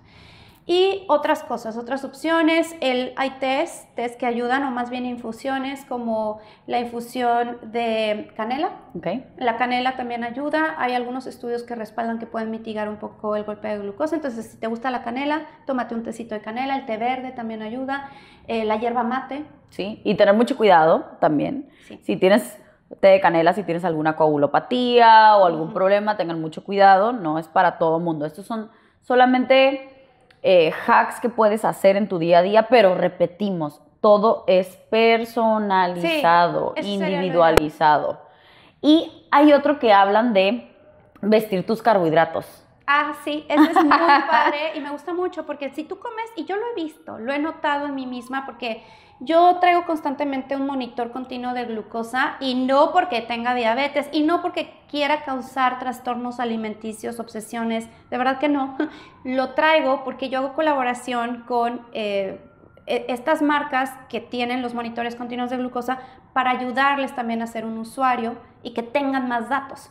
Y otras cosas, otras opciones, hay test que ayudan, o más bien infusiones, como la infusión de canela. La canela también ayuda. Hay algunos estudios que respaldan que pueden mitigar un poco el golpe de glucosa. Entonces, si te gusta la canela, tómate un tecito de canela. El té verde también ayuda. La hierba mate. Sí, y tener mucho cuidado también. Sí. Si tienes té de canela, si tienes alguna coagulopatía o algún problema, tengan mucho cuidado. No es para todo mundo. Estos son solamente hacks que puedes hacer en tu día a día, pero repetimos, todo es personalizado, individualizado. Y hay otro que hablan de vestir tus carbohidratos. Sí, eso es muy padre y me gusta mucho porque si tú comes, y yo lo he visto, lo he notado en mí misma porque yo traigo constantemente un monitor continuo de glucosa y no porque tenga diabetes y no porque quiera causar trastornos alimenticios, obsesiones, de verdad que no. Lo traigo porque yo hago colaboración con estas marcas que tienen los monitores continuos de glucosa para ayudarles también a ser un usuario y que tengan más datos.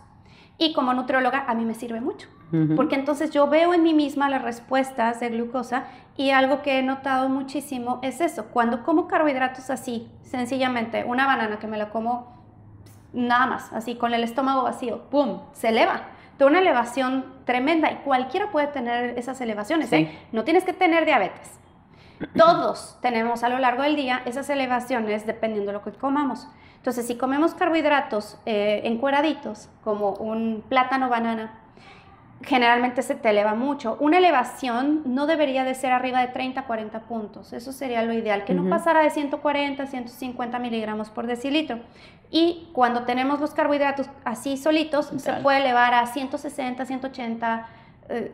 Y como nutrióloga a mí me sirve mucho, porque entonces yo veo en mí misma las respuestas de glucosa y algo que he notado muchísimo es eso, cuando como carbohidratos así, sencillamente, una banana que me la como nada más, así con el estómago vacío, ¡pum!, se eleva. Tiene una elevación tremenda y cualquiera puede tener esas elevaciones, no tienes que tener diabetes. Todos tenemos a lo largo del día esas elevaciones dependiendo de lo que comamos. Entonces, si comemos carbohidratos encueraditos, como un plátano, banana, generalmente se te eleva mucho. Una elevación no debería de ser arriba de 30, 40 puntos. Eso sería lo ideal, que no pasara de 140, 150 miligramos por decilitro. Y cuando tenemos los carbohidratos así solitos, se puede elevar a 160, 180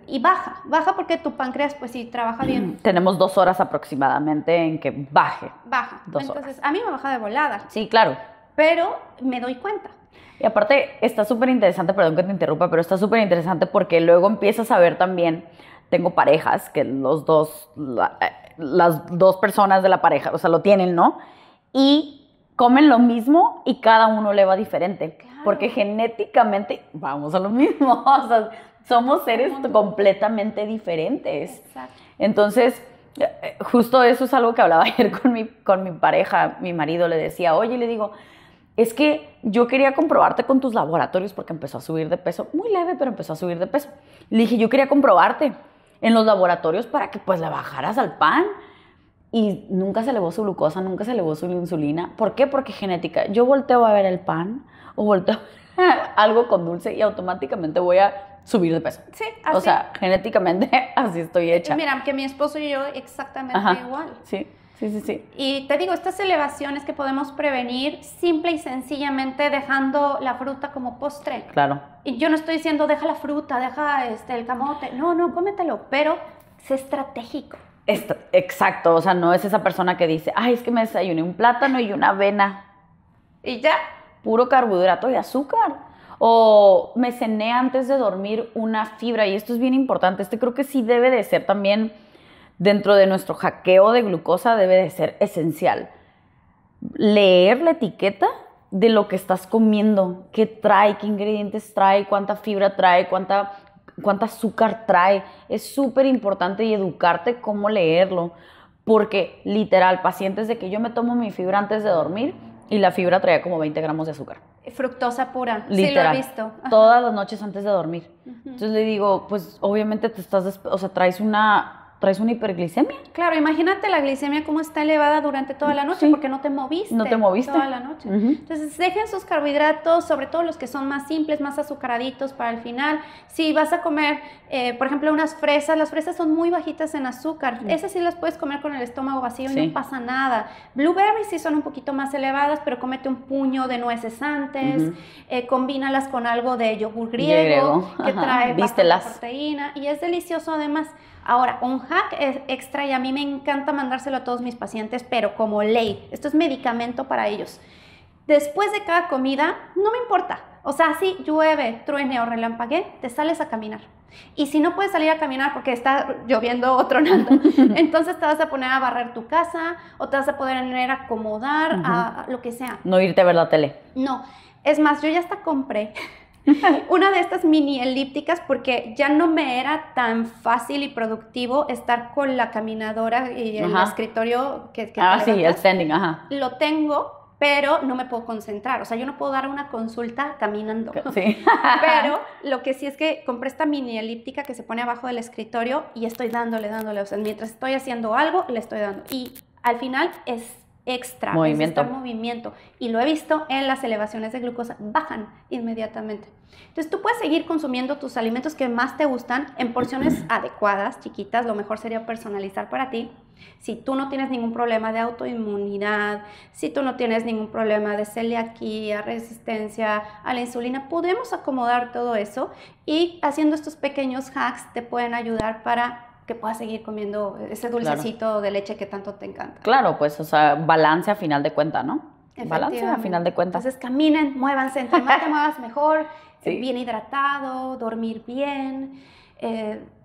y baja porque tu páncreas pues sí trabaja bien. Tenemos 2 horas aproximadamente en que baje. Baja. Entonces, a mí me baja de volada. Sí, claro. Pero me doy cuenta. Y aparte está súper interesante, perdón que te interrumpa, pero está súper interesante porque luego empiezas a ver también, tengo parejas que las dos personas de la pareja, o sea, lo tienen, ¿no? Y comen lo mismo y cada uno le va diferente. Claro. Porque genéticamente vamos a lo mismo, o sea, somos seres completamente diferentes. Exacto. Entonces, justo eso es algo que hablaba ayer con mi pareja, mi marido le decía, oye, le digo, es que yo quería comprobarte con tus laboratorios porque empezó a subir de peso, muy leve, pero empezó a subir de peso. Le dije, yo quería comprobarte en los laboratorios para que pues le bajaras al pan. Y nunca se elevó su glucosa, nunca se elevó su insulina. ¿Por qué? Porque genética. Yo volteo a ver el pan o volteo a ver algo con dulce y automáticamente voy a subir de peso. Sí, así. O sea, genéticamente así estoy hecha. Mira, que mi esposo y yo exactamente igual. Sí. Y te digo, estas elevaciones que podemos prevenir simple y sencillamente dejando la fruta como postre. Claro. Y yo no estoy diciendo deja la fruta, deja el camote. No, cómetelo, pero sé estratégico. Exacto, o sea, no es esa persona que dice, ay, es que me desayuné un plátano y una avena. Y ya. Puro carbohidrato y azúcar. O me cené antes de dormir una fibra, y esto es bien importante. Creo que sí debe de ser también, dentro de nuestro hackeo de glucosa, debe de ser esencial. Leer la etiqueta de lo que estás comiendo, qué trae, qué ingredientes trae, cuánta fibra trae, cuánta azúcar trae. Es súper importante y educarte cómo leerlo. Porque, literal, pacientes de que yo me tomo mi fibra antes de dormir y la fibra traía como 20 gramos de azúcar. Fructosa pura, literal, sí lo he visto. Ajá. Todas las noches antes de dormir. Entonces le digo, pues obviamente traes una hiperglicemia. Claro, imagínate la glicemia cómo está elevada durante toda la noche, porque no te moviste. No te moviste. Toda la noche. Entonces dejen sus carbohidratos, sobre todo los que son más simples, más azucaraditos para el final. Si vas a comer, por ejemplo, unas fresas, las fresas son muy bajitas en azúcar. Esas sí las puedes comer con el estómago vacío y no pasa nada. Blueberries sí son un poquito más elevadas, pero cómete un puño de nueces antes, combínalas con algo de yogur griego que trae bastante proteína y es delicioso además. Ahora, un hack extra y a mí me encanta mandárselo a todos mis pacientes, pero como ley, esto es medicamento para ellos. Después de cada comida, no me importa, o sea, si llueve, truene o relampaguee, te sales a caminar. Y si no puedes salir a caminar porque está lloviendo o tronando, entonces te vas a poner a barrer tu casa o te vas a poner a acomodar, a lo que sea. No irte a ver la tele. No, es más, yo ya hasta compré una de estas mini elípticas porque ya no me era tan fácil y productivo estar con la caminadora y el escritorio que sí, el standing, Lo tengo, pero no me puedo concentrar. O sea, yo no puedo dar una consulta caminando. Sí. Pero lo que sí es que compré esta mini elíptica que se pone abajo del escritorio y estoy dándole. O sea, mientras estoy haciendo algo, le estoy dando. Y al final es extra, movimiento. Es estar movimiento. Y lo he visto en las elevaciones de glucosa, bajan inmediatamente. Entonces tú puedes seguir consumiendo tus alimentos que más te gustan en porciones adecuadas, chiquitas. Lo mejor sería personalizar para ti. Si tú no tienes ningún problema de autoinmunidad, si tú no tienes ningún problema de celiaquía, resistencia a la insulina, podemos acomodar todo eso y haciendo estos pequeños hacks te pueden ayudar para que puedas seguir comiendo ese dulcecito de leche que tanto te encanta. Claro, pues, o sea, balance a final de cuenta, ¿no? Balance a final de cuenta. Entonces caminen, muévanse, entre más te muevas mejor, bien hidratado, dormir bien,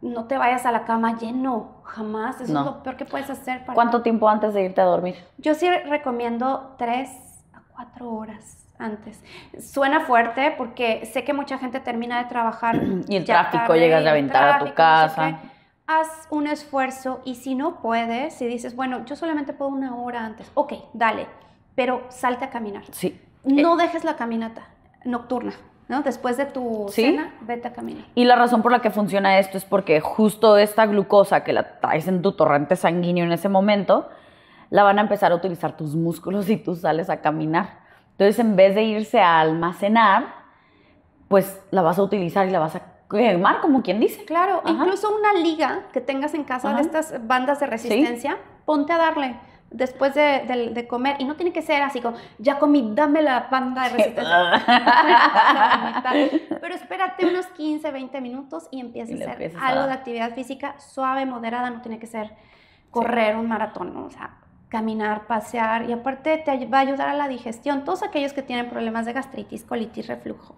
no te vayas a la cama lleno, jamás, eso es lo peor que puedes hacer. ¿Cuánto tiempo antes de irte a dormir? Yo sí recomiendo 3 a 4 horas antes. Suena fuerte porque sé que mucha gente termina de trabajar y el tráfico, llegas de aventar a tu casa. No sé, haz un esfuerzo y si no puedes, si dices, bueno, yo solamente puedo 1 hora antes, ok, dale, pero salte a caminar. Sí. No dejes la caminata nocturna, ¿no? Después de tu cena, vete a caminar. Y la razón por la que funciona esto es porque justo esta glucosa que la traes en tu torrente sanguíneo en ese momento, la van a empezar a utilizar tus músculos y tú sales a caminar. Entonces, en vez de irse a almacenar, pues la vas a utilizar y la vas a quemar, como quien dice. Claro, incluso una liga que tengas en casa de estas bandas de resistencia, ponte a darle después de comer, y no tiene que ser así como, ya comí, dame la banda de resistencia. Pero espérate unos 15, 20 minutos y empieza a hacer algo de actividad física suave, moderada, no tiene que ser correr un maratón, ¿no? O sea, caminar, pasear, y aparte te va a ayudar a la digestión. Todos aquellos que tienen problemas de gastritis, colitis, reflujo,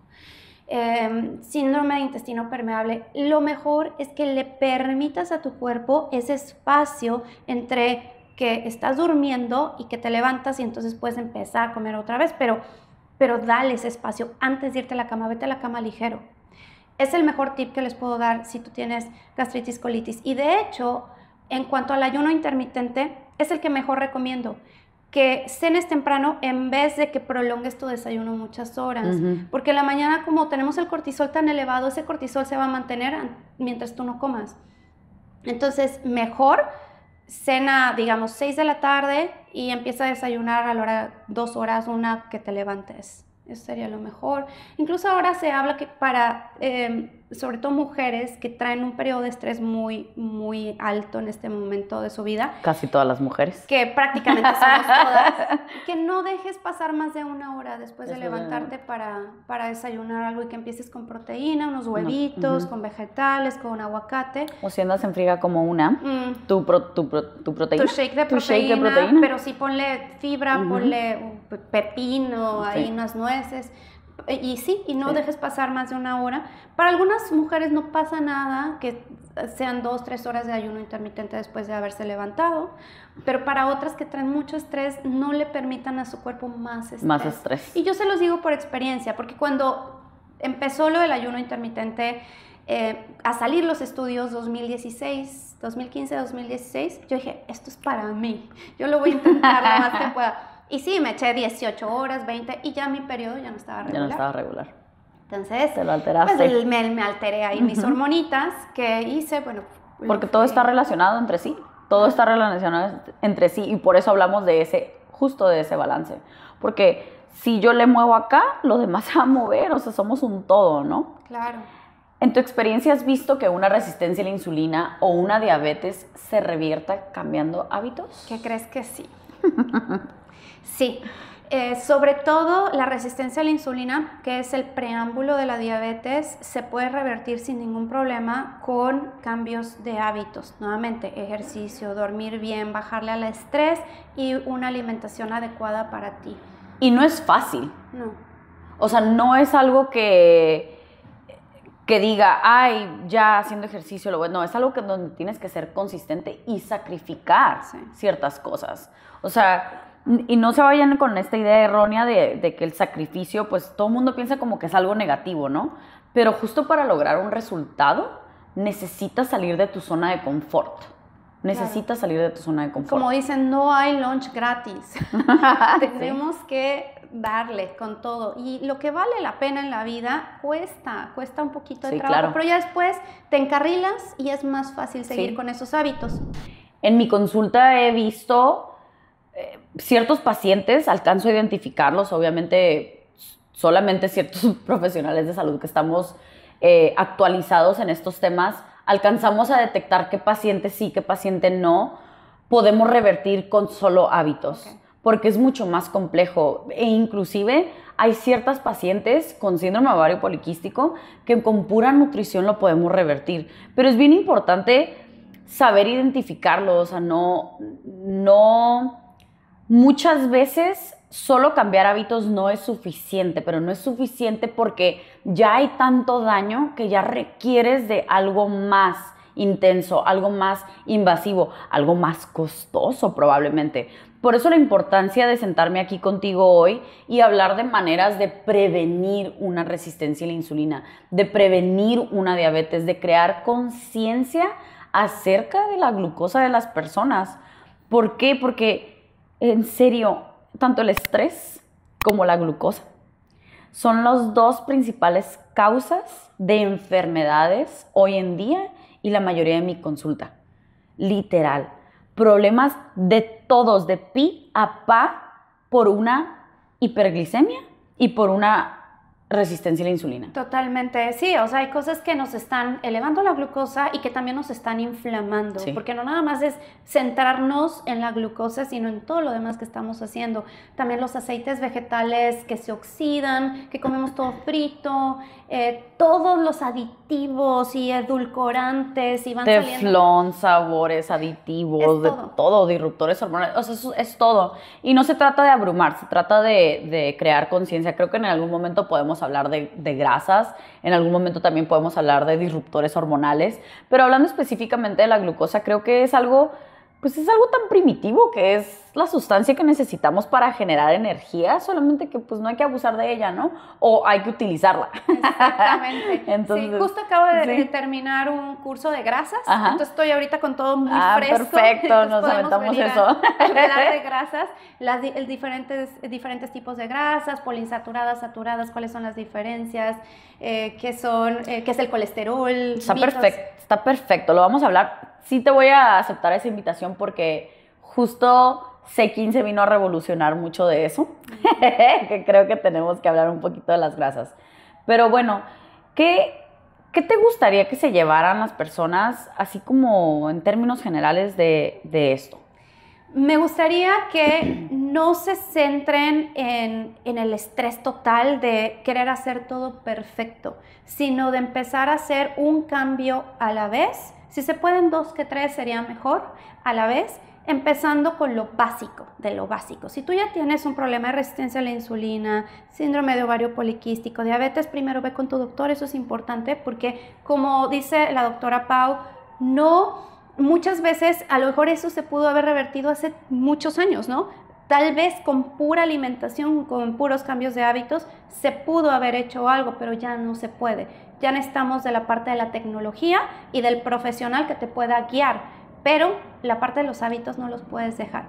síndrome de intestino permeable, lo mejor es que le permitas a tu cuerpo ese espacio entre que estás durmiendo y que te levantas y entonces puedes empezar a comer otra vez, pero dale ese espacio antes de irte a la cama, vete a la cama ligero. Es el mejor tip que les puedo dar si tú tienes gastritis, colitis. Y de hecho, en cuanto al ayuno intermitente, es el que mejor recomiendo. Que cenes temprano en vez de que prolongues tu desayuno muchas horas. Porque en la mañana, como tenemos el cortisol tan elevado, ese cortisol se va a mantener mientras tú no comas. Entonces, mejor cena, digamos, 6 de la tarde y empieza a desayunar a la hora 2 horas, 1 que te levantes. Eso sería lo mejor. Incluso ahora se habla que para, sobre todo mujeres que traen un periodo de estrés muy, muy alto en este momento de su vida. Casi todas las mujeres. Que prácticamente somos todas. Que no dejes pasar más de 1 hora después de levantarte para desayunar algo y que empieces con proteína, unos huevitos, con vegetales, con aguacate. O si andas en friega como una, tu proteína. Tu shake de proteína, pero sí ponle fibra, ponle pepino, ahí unas nueces. Y no dejes pasar más de 1 hora. Para algunas mujeres no pasa nada que sean 2, 3 horas de ayuno intermitente después de haberse levantado, pero para otras que traen mucho estrés, no le permitan a su cuerpo más estrés. Y yo se los digo por experiencia, porque cuando empezó lo del ayuno intermitente, a salir los estudios 2016, 2015, 2016, yo dije, esto es para mí, yo lo voy a intentar lo más que pueda. Y sí, me eché 18 horas, 20, y ya mi periodo ya no estaba regular. Ya no estaba regular. Entonces, te lo alteraste. Pues me alteré ahí mis hormonitas que hice, bueno. Porque todo está relacionado entre sí. Todo está relacionado entre sí y por eso hablamos de ese balance. Porque si yo le muevo acá, lo demás se va a mover, o sea, somos un todo, ¿no? Claro. ¿En tu experiencia has visto que una resistencia a la insulina o una diabetes se revierta cambiando hábitos? ¿Qué crees que sí? Sí, sobre todo la resistencia a la insulina, que es el preámbulo de la diabetes, se puede revertir sin ningún problema con cambios de hábitos. Nuevamente, ejercicio, dormir bien, bajarle al estrés y una alimentación adecuada para ti. Y no es fácil. No. O sea, no es algo que que diga, ay, ya haciendo ejercicio, lo bueno, es algo que donde tienes que ser consistente y sacrificar ciertas cosas. O sea, y no se vayan con esta idea errónea de que el sacrificio, pues todo el mundo piensa como que es algo negativo, ¿no? Pero justo para lograr un resultado, necesitas salir de tu zona de confort. Necesitas salir de tu zona de confort. Como dicen, no hay lunch gratis. Tenemos que darle con todo. Y lo que vale la pena en la vida cuesta un poquito de trabajo. Claro. Pero ya después te encarrilas y es más fácil seguir con esos hábitos. En mi consulta he visto ciertos pacientes, alcanzo a identificarlos, obviamente solamente ciertos profesionales de salud que estamos actualizados en estos temas, alcanzamos a detectar qué paciente sí, qué paciente no podemos revertir con solo hábitos, porque es mucho más complejo e inclusive hay ciertas pacientes con síndrome ovario poliquístico que con pura nutrición lo podemos revertir, pero es bien importante saber identificarlo, o sea, no muchas veces solo cambiar hábitos no es suficiente, pero no es suficiente porque ya hay tanto daño que ya requieres de algo más intenso, algo más invasivo, algo más costoso probablemente. Por eso la importancia de sentarme aquí contigo hoy y hablar de maneras de prevenir una resistencia a la insulina, de prevenir una diabetes, de crear conciencia acerca de la glucosa de las personas. ¿Por qué? Porque en serio, tanto el estrés como la glucosa son las dos principales causas de enfermedades hoy en día y la mayoría de mi consulta. Literal. Problemas de todos, de pi a pa, por una hiperglicemia y por una resistencia a la insulina. Totalmente, sí, o sea, hay cosas que nos están elevando la glucosa y que también nos están inflamando, porque no nada más es centrarnos en la glucosa, sino en todo lo demás que estamos haciendo. También los aceites vegetales que se oxidan, que comemos todo frito, todos los aditivos y edulcorantes y van saliendo. Teflón, sabores, aditivos, de todo, disruptores hormonales, o sea, eso es todo. Y no se trata de abrumar, se trata de crear conciencia. Creo que en algún momento podemos hablar de grasas, en algún momento también podemos hablar de disruptores hormonales, pero hablando específicamente de la glucosa, creo que es algo, pues es algo tan primitivo que es la sustancia que necesitamos para generar energía, solamente que pues no hay que abusar de ella, ¿no? O hay que utilizarla. Exactamente. Entonces, sí, justo acabo de terminar un curso de grasas, entonces estoy ahorita con todo muy fresco. Perfecto, nos aventamos eso. Hablar de grasas, diferentes tipos de grasas, poliinsaturadas, saturadas, cuáles son las diferencias, qué es el colesterol. Está perfecto, lo vamos a hablar. Sí te voy a aceptar esa invitación porque justo C15 vino a revolucionar mucho de eso, que creo que tenemos que hablar un poquito de las grasas. Pero bueno, ¿qué te gustaría que se llevaran las personas, así como en términos generales de esto? Me gustaría que no se centren en el estrés total de querer hacer todo perfecto, sino de empezar a hacer un cambio a la vez. Si se pueden 2 que 3 sería mejor a la vez, empezando con lo básico, de lo básico. Si tú ya tienes un problema de resistencia a la insulina, síndrome de ovario poliquístico, diabetes, primero ve con tu doctor, eso es importante porque como dice la doctora Pau, muchas veces a lo mejor eso se pudo haber revertido hace muchos años, ¿no? Tal vez con pura alimentación, con puros cambios de hábitos, se pudo haber hecho algo, pero ya no se puede. Ya necesitamos de la parte de la tecnología y del profesional que te pueda guiar, pero la parte de los hábitos no los puedes dejar.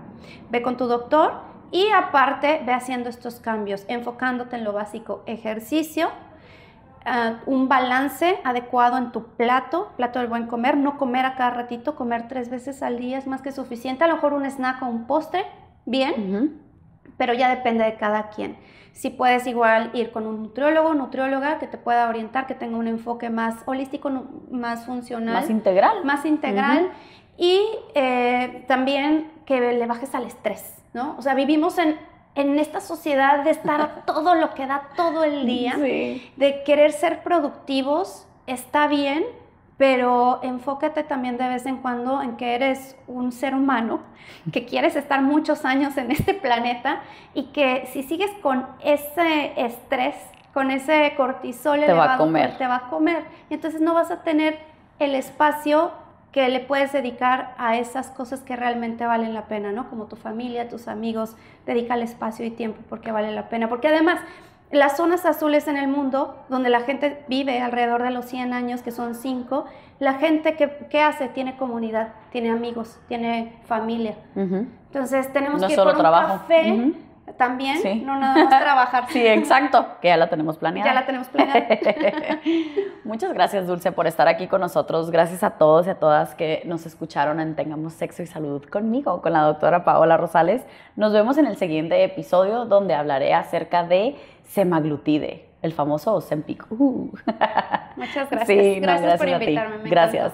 Ve con tu doctor y aparte ve haciendo estos cambios, enfocándote en lo básico, ejercicio, un balance adecuado en tu plato del buen comer, no comer a cada ratito, comer 3 veces al día es más que suficiente, a lo mejor un snack o un postre, bien, pero ya depende de cada quien. Si puedes igual ir con un nutriólogo, nutrióloga que te pueda orientar, que tenga un enfoque más holístico, más funcional. Más integral. Y también que le bajes al estrés, ¿no? O sea, vivimos en esta sociedad de estar a todo lo que da todo el día, de querer ser productivos, está bien, pero enfócate también de vez en cuando en que eres un ser humano, que quieres estar muchos años en este planeta y que si sigues con ese estrés con ese cortisol te va a comer. te va a comer. Y entonces no vas a tener el espacio que le puedes dedicar a esas cosas que realmente valen la pena, ¿no? Como tu familia, tus amigos, dedícale espacio y tiempo porque vale la pena. Porque además, las zonas azules en el mundo, donde la gente vive alrededor de los 100 años, que son 5, la gente ¿qué hace? Tiene comunidad, tiene amigos, tiene familia. Entonces tenemos que ir por un café también, no nada más trabajar. Sí, exacto, que ya la tenemos planeada. Ya la tenemos planeada. Muchas gracias, Dulce, por estar aquí con nosotros. Gracias a todos y a todas que nos escucharon en Tengamos Sexo y Salud conmigo, con la doctora Paola Rosales. Nos vemos en el siguiente episodio donde hablaré acerca de semaglutide, el famoso Ozempic. Muchas gracias. Sí, gracias por a ti. invitarme. Gracias.